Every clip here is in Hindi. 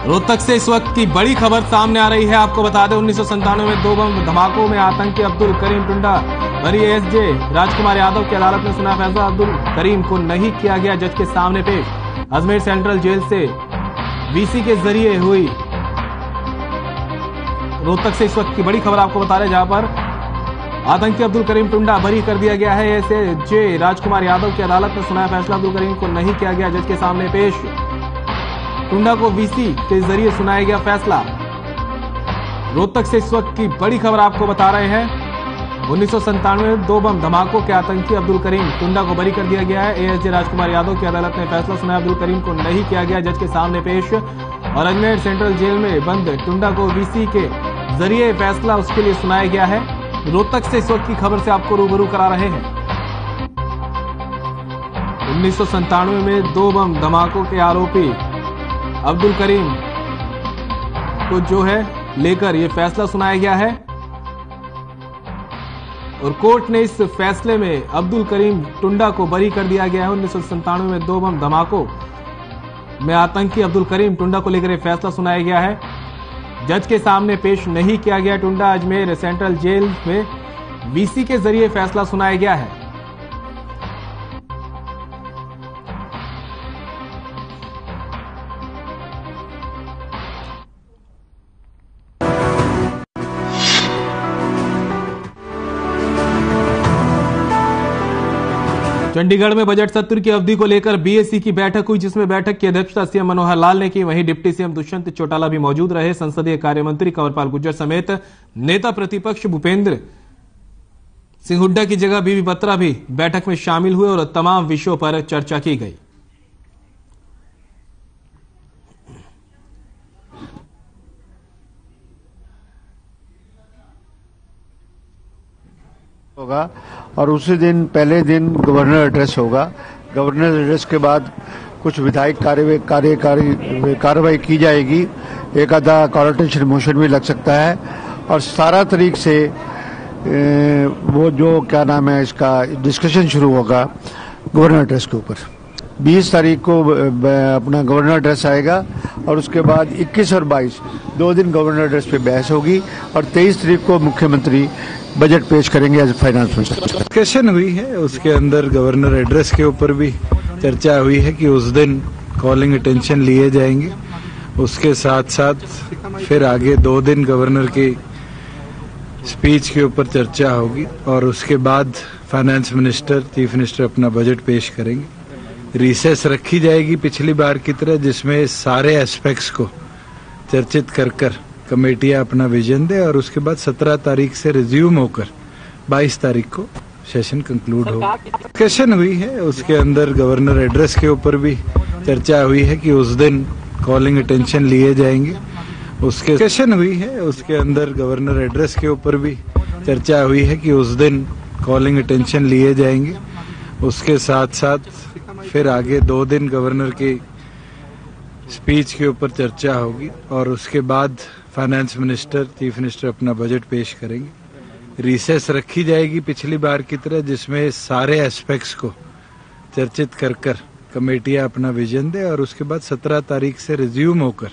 रोहतक से इस वक्त की बड़ी खबर सामने आ रही है। आपको बता दें 1997 में 2 बम धमाकों में आतंकी अब्दुल करीम टुंडा बरी एएसजे राजकुमार यादव की अदालत ने सुना फैसला। अब्दुल करीम को नहीं किया गया जज के सामने पेश। अजमेर सेंट्रल जेल से वीसी के जरिए हुई। रोहतक से इस वक्त की बड़ी खबर आपको बता रहे, जहां पर आतंकी अब्दुल करीम टुंडा बरी कर दिया गया है। एएसजे राजकुमार यादव की अदालत ने सुनाया फैसला। अब्दुल करीम को नहीं किया गया जज के सामने पेश। टुंडा को वीसी के जरिए सुनाया गया फैसला। रोहतक से इस वक्त की बड़ी खबर आपको बता रहे हैं 1997 में 2 बम धमाकों के आतंकी अब्दुल करीम टुंडा को बरी कर दिया गया है। एएसजे राजकुमार यादव की अदालत ने फैसला सुनाया। अब्दुल करीम को नहीं किया गया जज के सामने पेश और अजमेर सेंट्रल जेल में बंद टुंडा को वीसी के जरिए फैसला उसके लिए सुनाया गया है। रोहतक से इस वक्त की खबर से आपको रूबरू करा रहे हैं। 1997 में 2 बम धमाकों के आरोपी अब्दुल करीम को जो है लेकर यह फैसला सुनाया गया है और कोर्ट ने इस फैसले में अब्दुल करीम टुंडा को बरी कर दिया गया है। 1997 में 2 बम धमाकों में आतंकी अब्दुल करीम टुंडा को लेकर यह फैसला सुनाया गया है। जज के सामने पेश नहीं किया गया टुंडा। अजमेर सेंट्रल जेल में वीसी के जरिए फैसला सुनाया गया है। चंडीगढ़ में बजट सत्र की अवधि को लेकर बीएसी की बैठक हुई, जिसमें बैठक की अध्यक्षता सीएम मनोहर लाल ने की। वहीं डिप्टी सीएम दुष्यंत चौटाला भी मौजूद रहे। संसदीय कार्य मंत्री कंवरपाल गुर्जर समेत नेता प्रतिपक्ष भूपेंद्र सिंह हुड्डा की जगह बीबी बत्रा भी बैठक में शामिल हुए और तमाम विषयों पर चर्चा की गई। होगा और उसी दिन पहले दिन गवर्नर एड्रेस होगा। गवर्नर एड्रेस के बाद कुछ विधायक कार्रवाई की जाएगी। एक आधा कॉन्स्टिट्यूशन मोशन भी लग सकता है और 17 तारीख से वो जो क्या नाम है इसका डिस्कशन शुरू होगा गवर्नर एड्रेस के ऊपर। 20 तारीख को अपना गवर्नर एड्रेस आएगा और उसके बाद 21 और 22 2 दिन गवर्नर एड्रेस पे बहस होगी और 23 तारीख को मुख्यमंत्री बजट पेश करेंगे एज फाइनेंस मिनिस्टर। डिस्कशन हुई है, उसके अंदर गवर्नर एड्रेस के ऊपर भी चर्चा हुई है कि उस दिन कॉलिंग अटेंशन लिए जाएंगे। उसके साथ साथ फिर आगे 2 दिन गवर्नर की स्पीच के ऊपर चर्चा होगी और उसके बाद फाइनेंस मिनिस्टर चीफ मिनिस्टर अपना बजट पेश करेंगे। रिसेस रखी जाएगी पिछली बार की तरह, जिसमें सारे एस्पेक्ट्स को चर्चित कर कमेटियां अपना विजन दे और उसके बाद 17 तारीख से रिज्यूम होकर 22 तारीख को सेशन कंक्लूड होगा। डिस्कशन हुई है, उसके अंदर गवर्नर एड्रेस के ऊपर भी चर्चा हुई है कि उस दिन कॉलिंग अटेंशन लिए जाएंगे। उसके डिस्कशन हुई है, उसके अंदर गवर्नर एड्रेस के ऊपर भी चर्चा हुई है कि उस दिन कॉलिंग अटेंशन लिए जाएंगे। उसके साथ साथ फिर आगे 2 दिन गवर्नर की स्पीच के ऊपर चर्चा होगी और उसके बाद फाइनेंस मिनिस्टर चीफ मिनिस्टर अपना बजट पेश करेंगे। रिसेस रखी जाएगी पिछली बार की तरह, जिसमें सारे एस्पेक्ट्स को चर्चित कर कमेटियां अपना विजन दे और उसके बाद 17 तारीख से रिज्यूम होकर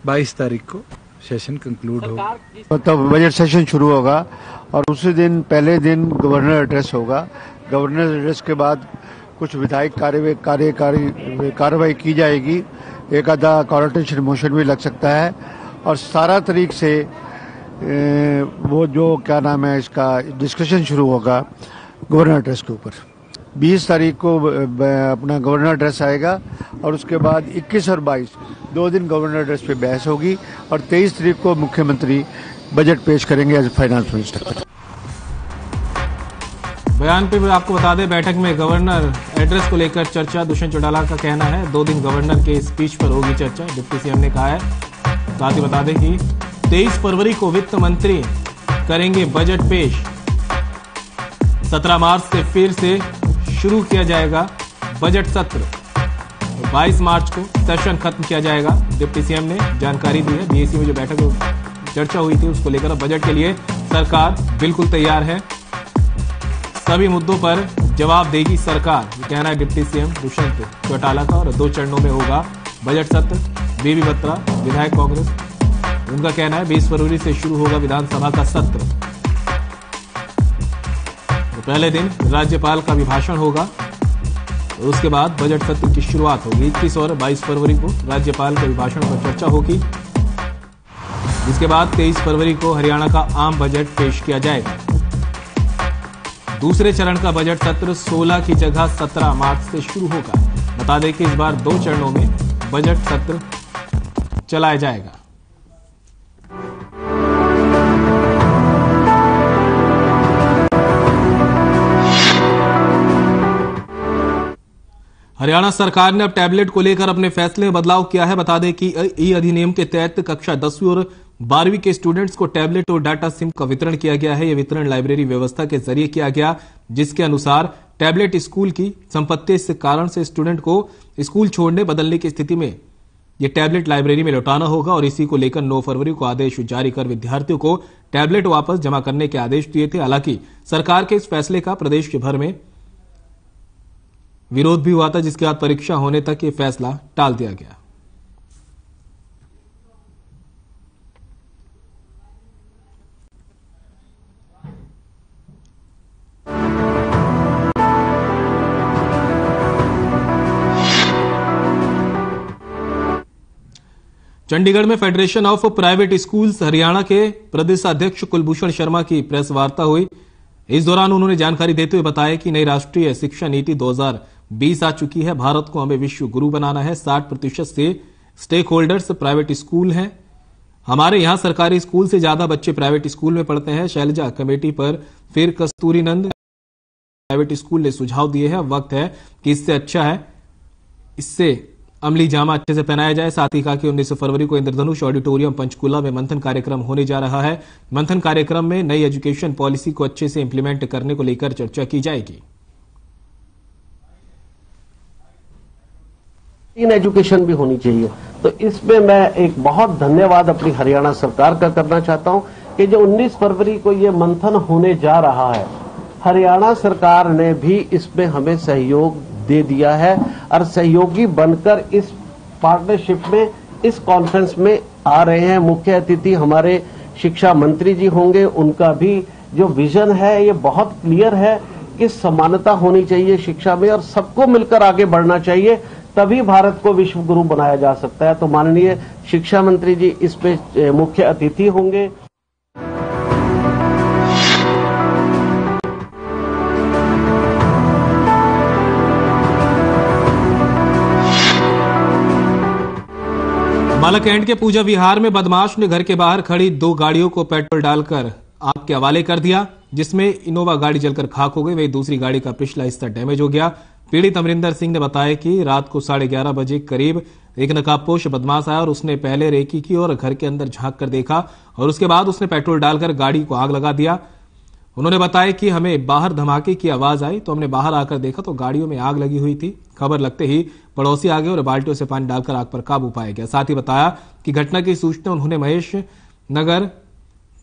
22 तारीख को सेशन कंक्लूड होगा। मतलब बजट सेशन शुरू होगा और उसी दिन पहले दिन गवर्नर एड्रेस होगा। गवर्नर एड्रेस के बाद कुछ विधायक कार्रवाई की जाएगी। एक आधा कॉन्स्टिट्यूशन मोशन भी लग सकता है और 17 तारीख से वो जो क्या नाम है इसका डिस्कशन शुरू होगा गवर्नर एड्रेस के ऊपर। 20 तारीख को अपना गवर्नर एड्रेस आएगा और उसके बाद 21 और 22 2 दिन गवर्नर एड्रेस पे बहस होगी और 23 तारीख को मुख्यमंत्री बजट पेश करेंगे एज फाइनेंस मिनिस्टर। बयान पे आपको बता दें, बैठक में गवर्नर एड्रेस को लेकर चर्चा। दुष्यंत चौटाला का कहना है 2 दिन गवर्नर के स्पीच पर होगी चर्चा, डिप्टी सीएम ने कहा है। साथ ही बता दें कि 23 फरवरी को वित्त मंत्री करेंगे बजट पेश। 17 मार्च से फिर से शुरू किया जाएगा बजट सत्र। 22 मार्च को सेशन खत्म किया जाएगा, डिप्टी सीएम ने जानकारी दी है। बीएसी में जो बैठक चर्चा हुई थी उसको लेकर बजट के लिए सरकार बिल्कुल तैयार है। सभी मुद्दों पर जवाब देगी सरकार, कहना है डिप्टी सीएम दुष्यंत चौटाला का। और 2 चरणों में होगा बजट सत्र। बीबी बत्रा विधायक कांग्रेस, उनका कहना है 20 फरवरी से शुरू होगा विधानसभा का सत्र। तो पहले दिन राज्यपाल का अभिभाषण होगा और उसके बाद बजट सत्र की शुरुआत होगी। 21 और 22 फरवरी को राज्यपाल के अभिभाषण पर चर्चा होगी, जिसके बाद 23 फरवरी को हरियाणा का आम बजट पेश किया जाएगा। दूसरे चरण का बजट सत्र 16 की जगह 17 मार्च से शुरू होगा। बता दें कि इस बार 2 चरणों में बजट सत्र चलाया जाएगा। हरियाणा सरकार ने अब टैबलेट को लेकर अपने फैसले में बदलाव किया है। बता दें कि ई अधिनियम के तहत कक्षा 10वीं और 12वीं के स्टूडेंट्स को टैबलेट और डाटा सिम का वितरण किया गया है। यह वितरण लाइब्रेरी व्यवस्था के जरिए किया गया, जिसके अनुसार टैबलेट स्कूल की संपत्ति, इस कारण से स्टूडेंट को स्कूल छोड़ने बदलने की स्थिति में यह टैबलेट लाइब्रेरी में लौटाना होगा और इसी को लेकर 9 फरवरी को आदेश जारी कर विद्यार्थियों को टैबलेट वापस जमा करने के आदेश दिए थे। हालांकि सरकार के इस फैसले का प्रदेश भर में विरोध भी हुआ था, जिसके बाद परीक्षा होने तक यह फैसला टाल दिया गया। चंडीगढ़ में federation of private schools Haryana के प्रदेशाध्यक्ष कुलभूषण शर्मा की प्रेस वार्ता हुई। इस दौरान उन्होंने जानकारी देते हुए बताया कि नई राष्ट्रीय शिक्षा नीति 2020 आ चुकी है। भारत को हमें विश्व गुरु बनाना है। 60% से स्टेक होल्डर्स प्राइवेट स्कूल हैं। हमारे यहां सरकारी स्कूल से ज्यादा बच्चे प्राइवेट स्कूल में पढ़ते हैं। शैलजा कमेटी पर फिर कस्तूरीनंद प्राइवेट स्कूल ने सुझाव दिए हैं। अब वक्त है कि इससे अच्छा है, इससे अमली जामा अच्छे से पहनाया जाए। साथ ही कहा कि 19 फरवरी को इंद्रधनुष ऑडिटोरियम पंचकूला में मंथन कार्यक्रम होने जा रहा है। मंथन कार्यक्रम में नई एजुकेशन पॉलिसी को अच्छे से इंप्लीमेंट करने को लेकर चर्चा की जाएगी। इन एजुकेशन भी होनी चाहिए। तो इसमें मैं एक बहुत धन्यवाद अपनी हरियाणा सरकार का करना चाहता हूं कि जो 19 फरवरी को ये मंथन होने जा रहा है, हरियाणा सरकार ने भी इसमें हमें सहयोग दे दिया है और सहयोगी बनकर इस पार्टनरशिप में, इस कॉन्फ्रेंस में आ रहे हैं। मुख्य अतिथि हमारे शिक्षा मंत्री जी होंगे। उनका भी जो विजन है ये बहुत क्लियर है कि समानता होनी चाहिए शिक्षा में और सबको मिलकर आगे बढ़ना चाहिए, तभी भारत को विश्व गुरु बनाया जा सकता है। तो माननीय शिक्षा मंत्री जी इस पे मुख्य अतिथि होंगे। अंबाला कैंट के पूजा विहार में बदमाश ने घर के बाहर खड़ी 2 गाड़ियों को पेट्रोल डालकर आग के हवाले कर दिया, जिसमें इनोवा गाड़ी जलकर खाक हो गई। वही दूसरी गाड़ी का पिछला हिस्सा डैमेज हो गया। पीड़ित अमरिंदर सिंह ने बताया कि रात को 11:30 बजे करीब एक नकाबपोश बदमाश आया और उसने पहले रेकी की और घर के अंदर झांक कर देखा और उसके बाद उसने पेट्रोल डालकर गाड़ी को आग लगा दिया। उन्होंने बताया कि हमें बाहर धमाके की आवाज आई तो हमने बाहर आकर देखा तो गाड़ियों में आग लगी हुई थी। खबर लगते ही पड़ोसी आ गए और बाल्टियों से पानी डालकर आग पर काबू पाया गया। साथ ही बताया कि घटना की सूचना उन्होंने महेश नगर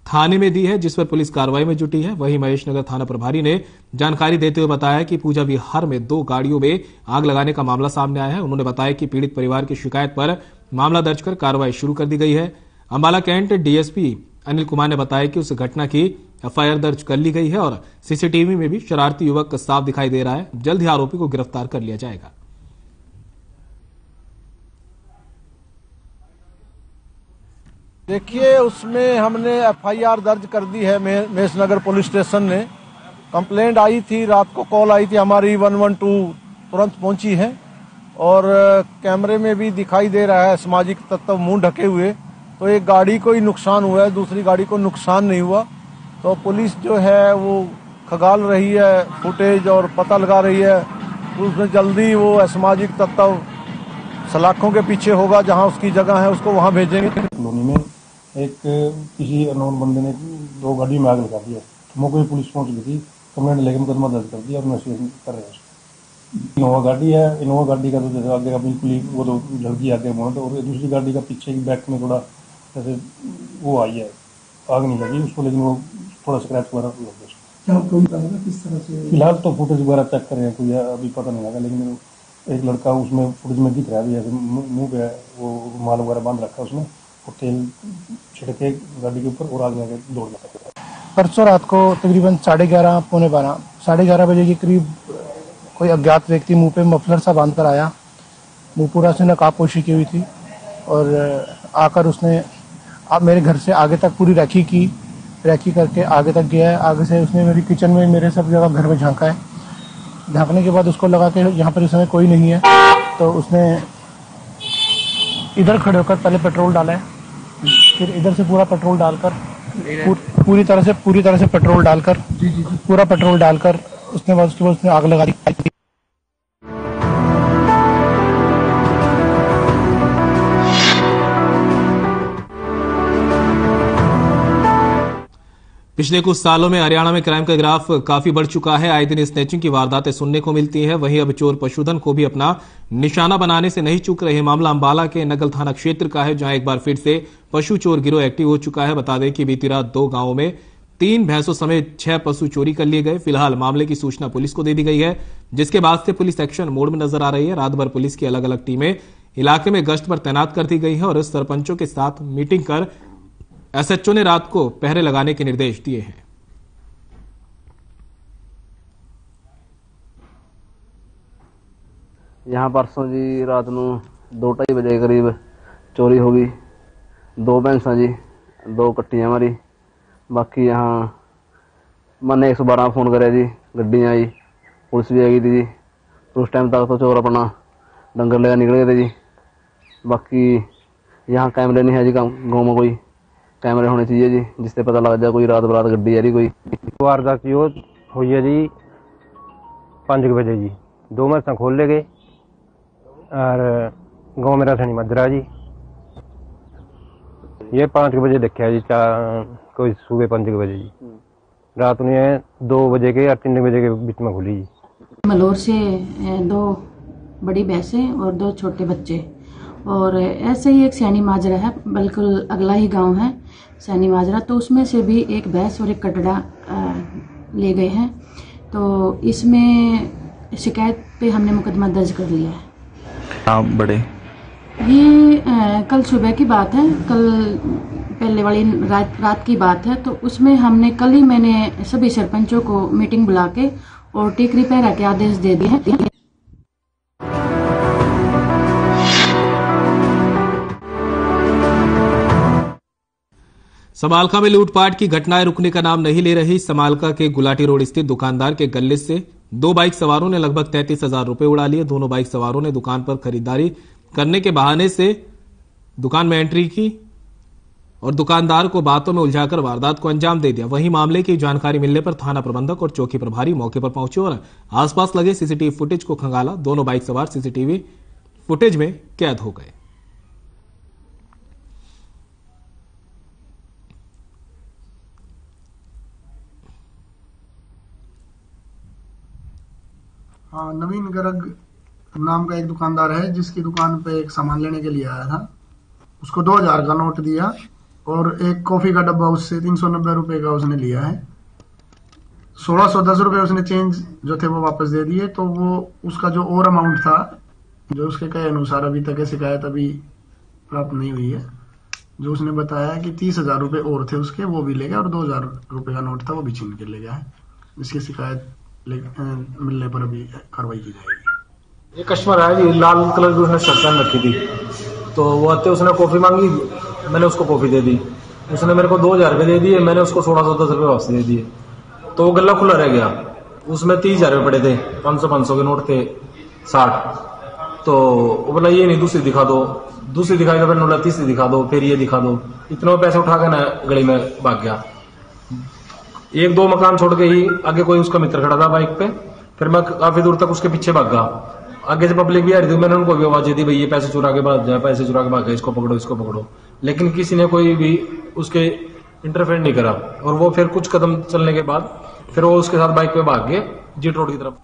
थाने में दी है, जिस पर पुलिस कार्रवाई में जुटी है। वहीं महेश नगर थाना प्रभारी ने जानकारी देते हुए बताया कि पूजा विहार में 2 गाड़ियों में आग लगाने का मामला सामने आया है। उन्होंने बताया कि पीड़ित परिवार की शिकायत पर मामला दर्ज कर कार्रवाई शुरू कर दी गई है। अंबाला कैंट डीएसपी अनिल कुमार ने बताया कि उस घटना की एफआईआर दर्ज कर ली गई है और सीसीटीवी में भी शरारती युवक साफ दिखाई दे रहा है। जल्द ही आरोपी को गिरफ्तार कर लिया जाएगा। देखिए, उसमें हमने एफआईआर दर्ज कर दी है। मेष नगर पुलिस स्टेशन ने कंप्लेंट आई थी, रात को कॉल आई थी हमारी 112 तुरंत पहुंची है और कैमरे में भी दिखाई दे रहा है सामाजिक तत्व मुंह ढके हुए। तो एक गाड़ी को ही नुकसान हुआ है, दूसरी गाड़ी को नुकसान नहीं हुआ। तो पुलिस जो है वो खंगाल रही है फुटेज और पता लगा रही है। उसमें जल्दी वो असामाजिक तत्व सलाखों के पीछे होगा, जहां उसकी जगह है उसको वहां भेजेंगे। कॉलोनी में एक किसी अननोन बंदे ने 2 गाड़ी में आग लगा दिया। मौके पर पुलिस पहुंच गई थी, कंप्लेंट लेकर मुकदमा दर्ज कर दिया और इन्वेस्टिगेशन कर रहे हैं। इनोवा गाड़ी है, इनोवा गाड़ी का तो जैसे आगे का बिल्कुल ही वो तो जल्दी आगे मोड़, और दूसरी गाड़ी का पीछे की बैक में थोड़ा जैसे वो आई है, आग नहीं लगी उसको, लेकिन वो थोड़ा स्क्रैच वगैरह लग गया। क्या किस तरह से? फिलहाल तो फुटेज वगैरह चेक कर रहे हैं, कोई अभी पता नहीं लगा, लेकिन एक लड़का उसमें फुटेज में दिख रहा है, जैसे मुंह पे वो माल वगैरह बांध रखा है उसने, और तेल छिड़के गाड़ी के ऊपर और आगे आगे दौड़ जाता है। परसों रात को तकरीबन 11:30 पौने 12 11:30 बजे के करीब कोई अज्ञात व्यक्ति मुंह पे मफलर सा बांध कर आया। मुंह पूरा से नकाबपोशी की हुई थी और आकर उसने मेरे घर से आगे तक पूरी रैकी करके आगे तक गया है। आगे से उसने मेरी किचन में मेरे सब जगह घर में झांका है। झांकने के बाद उसको लगा कि यहाँ पर इस समय कोई नहीं है, तो उसने इधर खड़े होकर पहले पेट्रोल डाला है, फिर इधर से पूरा पेट्रोल डालकर पूरी तरह से पेट्रोल डालकर पूरा पेट्रोल डालकर उसके बाद उसने आग लगा दी। पिछले कुछ सालों में हरियाणा में क्राइम का ग्राफ काफी बढ़ चुका है। आए दिन स्नैचिंग की वारदातें सुनने को मिलती है। वहीं अब चोर पशुधन को भी अपना निशाना बनाने से नहीं चूक रहे। मामला अंबाला के नगल थाना क्षेत्र का है, जहां एक बार फिर से पशु चोर गिरोह एक्टिव हो चुका है। बता दें कि बीती रात 2 गांवों में 3 भैंसों समेत 6 पशु चोरी कर लिए गए। फिलहाल मामले की सूचना पुलिस को दे दी गई है, जिसके बाद से पुलिस एक्शन मोड में नजर आ रही है। रात भर पुलिस की अलग अलग टीमें इलाके में गश्त पर तैनात कर दी गई है और सरपंचों के साथ मीटिंग कर एसएचओ ने रात को पहरे लगाने के निर्देश दिए हैं। यहाँ परसों जी रात को 2-2:30 बजे करीब चोरी हो गई। 2 भैंसा जी, 2 कट्टियां मारी। बाकी यहाँ मैंने 112 फोन करे जी, गड्डी आई, पुलिस भी आ गई थी जी। उस टाइम तक तो चोर अपना डंगर लेकर निकल गए थे जी। बाकी यहाँ कैमरे नहीं है जी, गाँव में कोई कैमरे होने चाहिए जी, जिससे पता लग जाए कोई रात बरात गड्डी आ रही कोई। वारदात हुई है जी 5 बजे जी। 2 भैंसा खोल ले गए और गाँव मेरा सनी मजरा जी। ये 5 बजे देखा जी, कोई सुबह 5 बजे जी। रात में 2 बजे के या 3 बजे के बीच में खुली जी। मलोर से 2 बड़ी भैंसें और 2 छोटे बच्चे, और ऐसे ही एक सैनी माजरा है, बिल्कुल अगला ही गांव है सैनी माजरा, तो उसमें से भी एक भैंस और एक कटड़ा ले गए हैं। तो इसमें शिकायत पे हमने मुकदमा दर्ज कर लिया है। बड़े ये कल सुबह की बात है, कल पहले वाली रात की बात है। तो उसमें मैंने सभी सरपंचों को मीटिंग बुला के और टीकरी पहरा के आदेश दे दिए हैं। समालका में लूटपाट की घटनाएं रुकने का नाम नहीं ले रही। समालका के गुलाटी रोड स्थित दुकानदार के गले से 2 बाइक सवारों ने लगभग 33,000 रुपए उड़ा लिए। दोनों बाइक सवारों ने दुकान पर खरीदारी करने के बहाने से दुकान में एंट्री की और दुकानदार को बातों में उलझाकर वारदात को अंजाम दे दिया। वहीं मामले की जानकारी मिलने पर थाना प्रबंधक और चौकी प्रभारी मौके पर पहुंचे और आसपास लगे सीसीटीवी फुटेज को खंगाला। दोनों बाइक सवार सीसीटीवी फुटेज में कैद हो गए। नवीन गर्ग नाम का एक दुकानदार है, जिसकी दुकान पे एक सामान लेने के लिए आया था। उसको 2000 का नोट दिया और एक कॉफी का डब्बा उससे 390 रुपए का उसने लिया है। 1610 रुपए उसने चेंज जो थे वो वापस दे दिए। तो वो उसका जो और अमाउंट था, जो उसके कहे अनुसार अभी तक शिकायत अभी प्राप्त नहीं हुई है, जो उसने बताया कि 30,000 रुपए और थे उसके, वो भी ले गया और 2000 रुपए का नोट था वो भी छीन के ले गया है। इसकी शिकायत मिलने पर अभी कार्रवाई की जाएगी। ये कस्टमर आया जी, लाल कलर की उसने शर्ट पहन रखी थी, तो वो आते उसने कॉफी मांगी, मैंने उसको कॉफी दे दी। उसने मेरे को 2000 रुपए दे दिए, मैंने उसको 1610 रुपए वापस दे दिए। तो वो गला खुला रह गया, उसमें 30,000 रुपए पड़े थे, 500 के नोट थे 60। तो वो बोला ये नहीं दूसरी दिखा दो, दूसरी दिखाई तो बोला तीसरी दिखा दो, फिर ये दिखा दो। इतने पैसे उठा के ना गली में भाग गया। 1-2 मकान छोड़ के ही आगे कोई उसका मित्र खड़ा था बाइक पे, फिर मैं काफी दूर तक उसके पीछे भागा। आगे से पब्लिक भी आ रही थी, मैंने उनको भी आवाज दी, भाई ये पैसे चुरा के भाग जाए, पैसे चुरा के भाग गए, इसको पकड़ो इसको पकड़ो। लेकिन किसी ने कोई भी उसके इंटरफेयर नहीं करा और वो फिर कुछ कदम चलने के बाद फिर वो उसके साथ बाइक पे भाग गए जीट रोड की तरफ।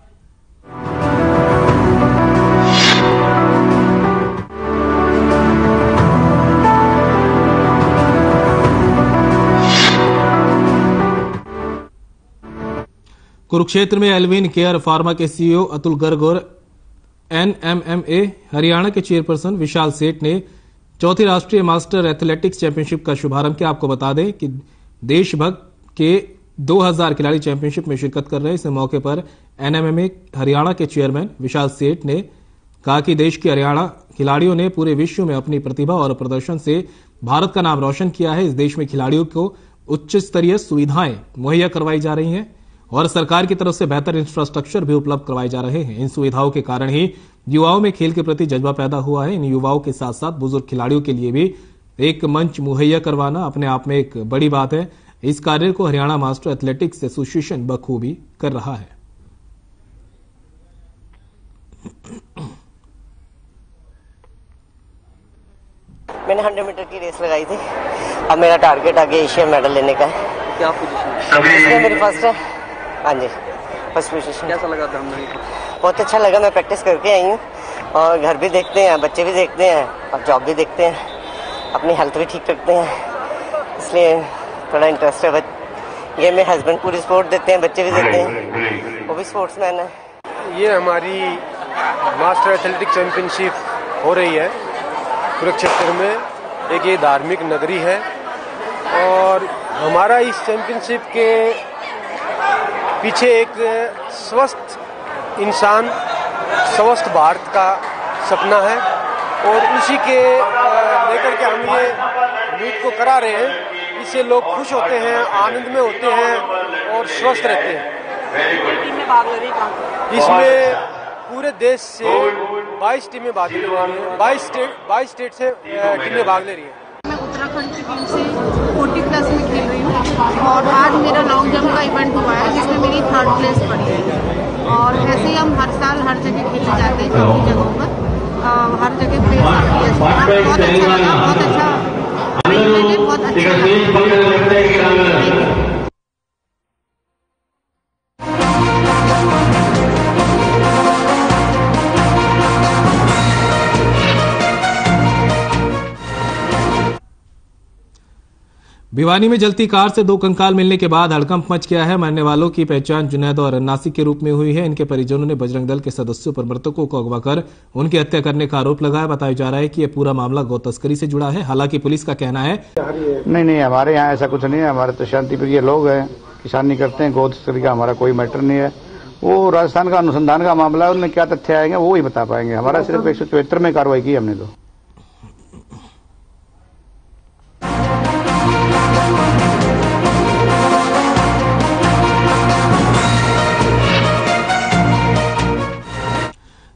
कुरुक्षेत्र में एल्विन केयर फार्मा के सीईओ अतुल गर्ग और NMMA हरियाणा के चेयरपर्सन विशाल सेठ ने चौथी राष्ट्रीय मास्टर एथलेटिक्स चैंपियनशिप का शुभारंभ किया। आपको बता दें कि देश भर के 2000 खिलाड़ी चैंपियनशिप में शिरकत कर रहे हैं। इस मौके पर NMMA हरियाणा के चेयरमैन विशाल सेठ ने कहा कि देश के हरियाणा खिलाड़ियों ने पूरे विश्व में अपनी प्रतिभा और प्रदर्शन से भारत का नाम रोशन किया है। इस देश में खिलाड़ियों को उच्च स्तरीय सुविधाएं मुहैया करवाई जा रही हैं और सरकार की तरफ से बेहतर इंफ्रास्ट्रक्चर भी उपलब्ध करवाए जा रहे हैं। इन सुविधाओं के कारण ही युवाओं में खेल के प्रति जज्बा पैदा हुआ है। इन युवाओं के साथ साथ बुजुर्ग खिलाड़ियों के लिए भी एक मंच मुहैया करवाना अपने आप में एक बड़ी बात है। इस कार्य को हरियाणा मास्टर एथलेटिक्स एसोसिएशन बखूबी कर रहा है। मैंने 100 मीटर की रेस लगाई थी। अब मेरा टारगेट आगे एशिया मेडल लेने का है। क्या पोजीशन इसमें मेरी फर्स्ट है। हाँ जी, फर्स्ट पोजीशन। कैसा लगा था हमने? बहुत अच्छा लगा। मैं प्रैक्टिस करके आई हूँ और घर भी देखते हैं, बच्चे भी देखते हैं और जॉब भी देखते हैं, अपनी हेल्थ भी ठीक रखते हैं, इसलिए थोड़ा इंटरेस्ट है। ये मेरे हस्बैंड पूरी सपोर्ट देते हैं, बच्चे भी देते हैं, वो भी स्पोर्ट्समैन है। ये हमारी मास्टर एथलेटिक्स चैंपियनशिप हो रही है कुरुक्षेत्र में। एक ये धार्मिक नगरी है और हमारा इस चैंपियनशिप के पीछे एक स्वस्थ इंसान, स्वस्थ भारत का सपना है और उसी के लेकर के हम ये मीट को करा रहे हैं। इससे लोग खुश होते हैं, आनंद में होते हैं और स्वस्थ रहते हैं। इसमें पूरे देश से 22 टीमें भाग ले रही हैं। 22 स्टेट से टीमें भाग ले रही हैं। मैं उत्तराखंड की टीम से 40+ में खेल रही हूँ और आज मेरा लॉन्ग जंप का इवेंट हुआ है जिसमें मेरी 3rd प्लेस पड़ी है। और ऐसे ही हम हर साल हर जगह खेलने जाते हैं, काफ़ी जगहों पर हर जगह प्लेस आती है। बहुत अच्छा लगा, बहुत अच्छा भिवानी में जलती कार से 2 कंकाल मिलने के बाद हड़कंप मच गया है। मरने वालों की पहचान जुनैद और नासिक के रूप में हुई है। इनके परिजनों ने बजरंग दल के सदस्यों पर मृतकों को अगवा कर उनकी हत्या करने का आरोप लगाया। बताया जा रहा है कि यह पूरा मामला गौ तस्करी से जुड़ा है। हालांकि पुलिस का कहना है नहीं, हमारे यहाँ ऐसा कुछ नहीं है। हमारे तो शांति प्रिय लोग हैं, किसानी करते हैं, गौ तस्करी का हमारा कोई मैटर नहीं है। वो राजस्थान का अनुसंधान का मामला है, उनमें क्या तथ्य आएंगे वो ही बता पाएंगे। हमारा सिर्फ 174 में कार्रवाई की हमने। तो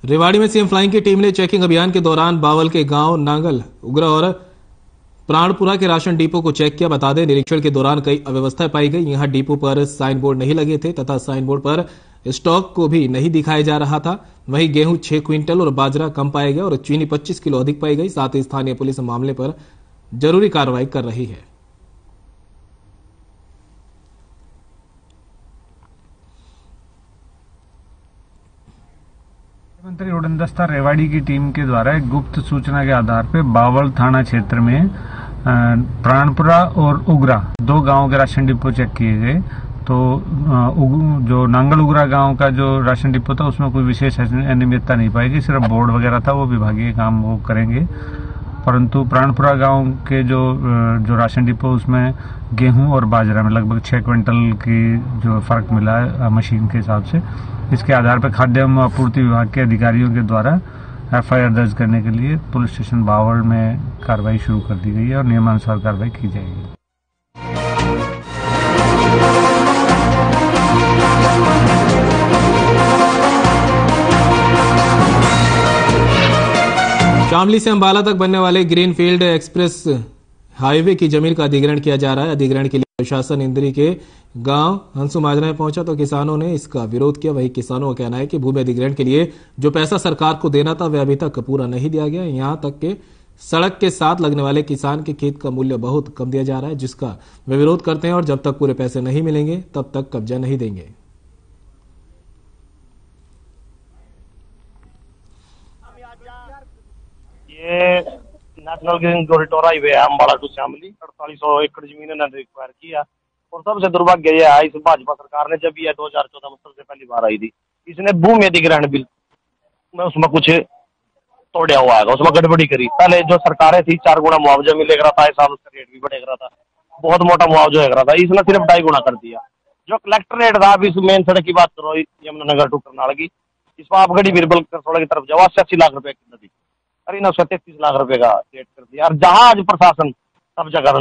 रेवाड़ी में सीएम फ्लाइंग की टीम ने चेकिंग अभियान के दौरान बावल के गांव नांगल, उगरा और प्राणपुरा के राशन डिपो को चेक किया। बता दें, निरीक्षण के दौरान कई अव्यवस्थाएं पाई गई। यहां डिपो पर साइन बोर्ड नहीं लगे थे तथा साइन बोर्ड पर स्टॉक को भी नहीं दिखाया जा रहा था। वहीं गेहूं 6 क्विंटल और बाजरा कम पाया गया और चीनी 25 किलो अधिक पाई गई। साथ ही स्थानीय पुलिस मामले पर जरूरी कार्रवाई कर रही है। मंत्री उड़नदस्ता रेवाड़ी की टीम के द्वारा एक गुप्त सूचना के आधार पर बावल थाना क्षेत्र में प्राणपुरा और उगरा 2 गांवों के राशन डिपो चेक किए गए। तो जो नांगल उगरा गांव का जो राशन डिपो था उसमें कोई विशेष अनियमितता नहीं पाई गई, सिर्फ बोर्ड वगैरह था, वो विभागीय काम वो करेंगे। परंतु प्राणपुरा गांव के जो राशन डिपो उसमें गेहूं और बाजरा में लगभग 6 क्विंटल की जो फर्क मिला है मशीन के हिसाब से। इसके आधार पर खाद्य एवं आपूर्ति विभाग के अधिकारियों के द्वारा FIR दर्ज करने के लिए पुलिस स्टेशन बावल में कार्रवाई शुरू कर दी गई है और नियमानुसार कार्रवाई की जाएगी। शामली से अंबाला तक बनने वाले ग्रीनफील्ड एक्सप्रेस हाईवे की जमीन का अधिग्रहण किया जा रहा है। अधिग्रहण के लिए प्रशासन इंद्री के गांव हंसू माजरा में पहुंचा तो किसानों ने इसका विरोध किया। वहीं किसानों का कहना है कि भूमि अधिग्रहण के लिए जो पैसा सरकार को देना था वह अभी तक पूरा नहीं दिया गया। यहां तक कि सड़क के साथ लगने वाले किसान के खेत का मूल्य बहुत कम दिया जा रहा है, जिसका वे विरोध करते हैं और जब तक पूरे पैसे नहीं मिलेंगे तब तक कब्जा नहीं देंगे। ये नेशनल ग्रीन कॉरिडोर हाईवे है अम्बाला टू शामली। 4800 एकड़ जमीन इन्होंने रिक्वायर किया और सबसे दुर्भाग्य यह है इस भाजपा सरकार ने जब ये 2014 में सबसे पहली बार आई थी, इसने भूमि अधिग्रहण बिल उसमें कुछ तोड़ा हुआ है, उसमें गड़बड़ी करी। पहले जो सरकारें थी 4 गुना मुआवजा मिलेगा था, इस साल उसका रेट भी बढ़ेगा था, बहुत मोटा मुआवजा होगा था, इसने सिर्फ 2.5 गुना कर दिया। जो कलेक्टर रेट था, अभी इस मेन सड़क की बात करो यमुनानगर टू करनाल की, इस पर आप गड़ी बिरबल करसोड़ा की तरफ जाओ, 80 लाख रुपए की नदी, अरे ना 33 लाख रुपए का रेट कर दिया। और जहां आज प्रशासन सब जगह